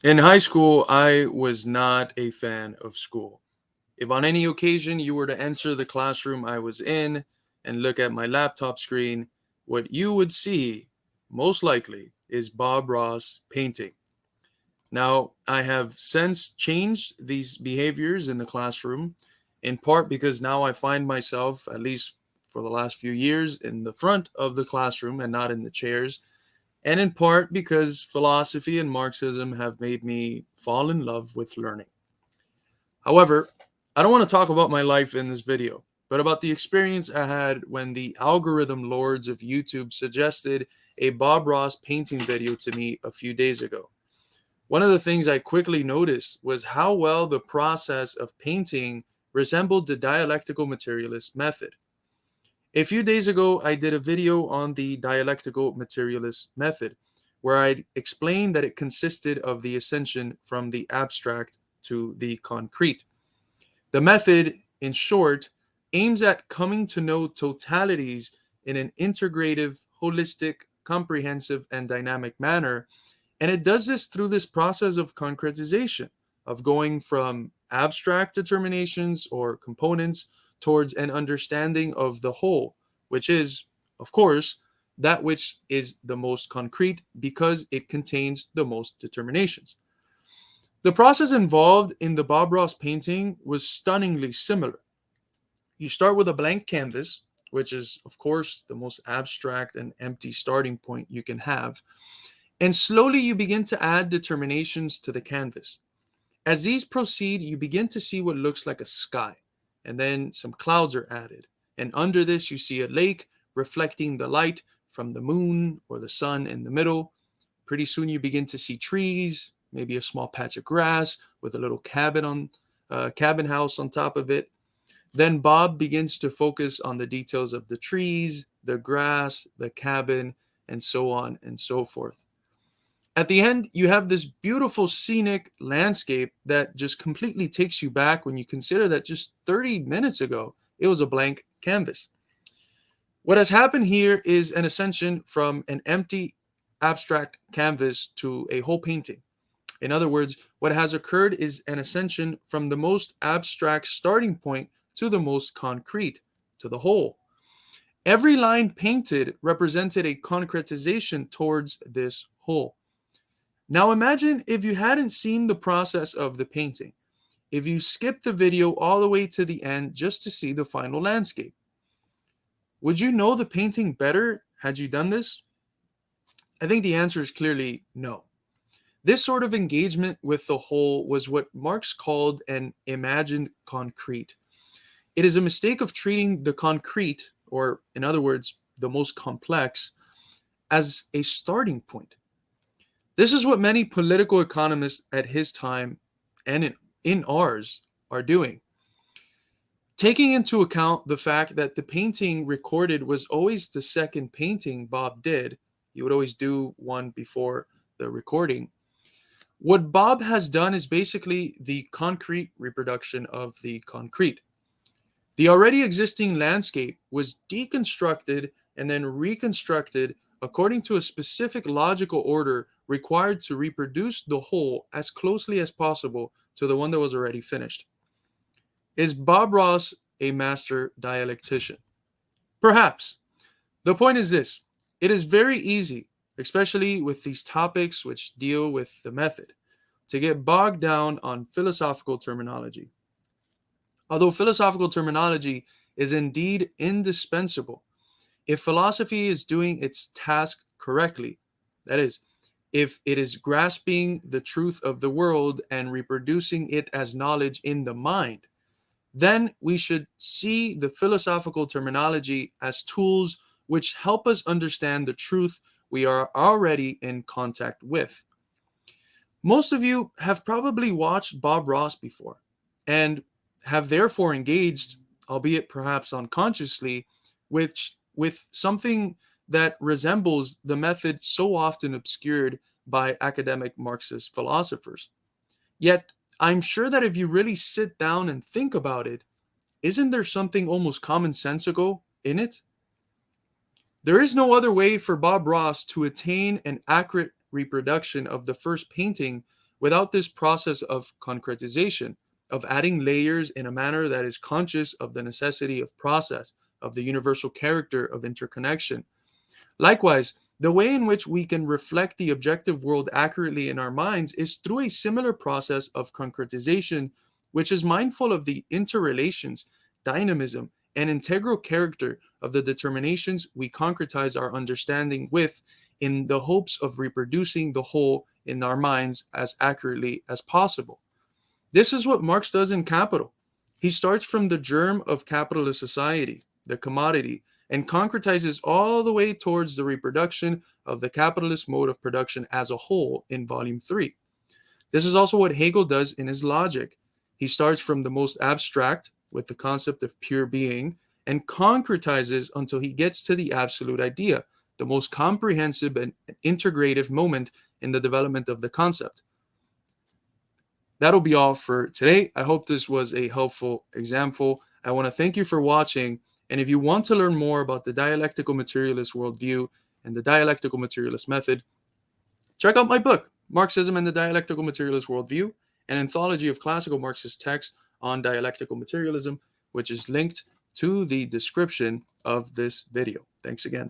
In high school, I was not a fan of school. If on any occasion you were to enter the classroom I was in and look at my laptop screen, what you would see, most likely, is Bob Ross painting. Now, I have since changed these behaviors in the classroom, in part because now I find myself, at least for the last few years, in the front of the classroom and not in the chairs, and in part because philosophy and Marxism have made me fall in love with learning. However, I don't want to talk about my life in this video, but about the experience I had when the algorithm lords of YouTube suggested a Bob Ross painting video to me a few days ago. One of the things I quickly noticed was how well the process of painting resembled the dialectical materialist method. A few days ago, I did a video on the dialectical materialist method, where I explained that it consisted of the ascension from the abstract to the concrete. The method, in short, aims at coming to know totalities in an integrative, holistic, comprehensive, and dynamic manner, and it does this through this process of concretization, of going from abstract determinations or components towards an understanding of the whole, which is, of course, that which is the most concrete because it contains the most determinations. The process involved in the Bob Ross painting was stunningly similar. You start with a blank canvas, which is, of course, the most abstract and empty starting point you can have, and slowly you begin to add determinations to the canvas. As these proceed, you begin to see what looks like a sky, and then some clouds are added. And under this, you see a lake reflecting the light from the moon or the sun in the middle. Pretty soon, you begin to see trees, maybe a small patch of grass with a little cabin house on top of it. Then Bob begins to focus on the details of the trees, the grass, the cabin, and so on and so forth. At the end, you have this beautiful scenic landscape that just completely takes you back when you consider that just 30 minutes ago, it was a blank canvas. What has happened here is an ascension from an empty abstract canvas to a whole painting. In other words, what has occurred is an ascension from the most abstract starting point to the most concrete, to the whole. Every line painted represented a concretization towards this whole. Now imagine if you hadn't seen the process of the painting, if you skipped the video all the way to the end just to see the final landscape. Would you know the painting better had you done this? I think the answer is clearly no. This sort of engagement with the whole was what Marx called an imagined concrete. It is a mistake of treating the concrete, or in other words, the most complex, as a starting point. This is what many political economists at his time and in ours are doing. Taking into account the fact that the painting recorded was always the second painting Bob did, he would always do one before the recording. What Bob has done is basically the concrete reproduction of the concrete. The already existing landscape was deconstructed and then reconstructed according to a specific logical order required to reproduce the whole as closely as possible to the one that was already finished. Is Bob Ross a master dialectician? Perhaps. The point is this: it is very easy, especially with these topics which deal with the method, to get bogged down on philosophical terminology. Although philosophical terminology is indeed indispensable, if philosophy is doing its task correctly, that is, if it is grasping the truth of the world and reproducing it as knowledge in the mind, then we should see the philosophical terminology as tools which help us understand the truth we are already in contact with. Most of you have probably watched Bob Ross before and have therefore engaged, albeit perhaps unconsciously, with something that resembles the method so often obscured by academic Marxist philosophers. Yet, I'm sure that if you really sit down and think about it, isn't there something almost commonsensical in it? There is no other way for Bob Ross to attain an accurate reproduction of the first painting without this process of concretization, of adding layers in a manner that is conscious of the necessity of process, of the universal character of interconnection. Likewise, the way in which we can reflect the objective world accurately in our minds is through a similar process of concretization, which is mindful of the interrelations, dynamism, and integral character of the determinations we concretize our understanding with, in the hopes of reproducing the whole in our minds as accurately as possible. This is what Marx does in Capital. He starts from the germ of capitalist society, the commodity, and concretizes all the way towards the reproduction of the capitalist mode of production as a whole in Volume 3. This is also what Hegel does in his Logic. He starts from the most abstract, with the concept of pure being, and concretizes until he gets to the absolute idea, the most comprehensive and integrative moment in the development of the concept. That'll be all for today. I hope this was a helpful example. I want to thank you for watching. And if you want to learn more about the dialectical materialist worldview and the dialectical materialist method, check out my book, Marxism and the Dialectical Materialist Worldview, an anthology of classical Marxist texts on dialectical materialism, which is linked to the description of this video. Thanks again.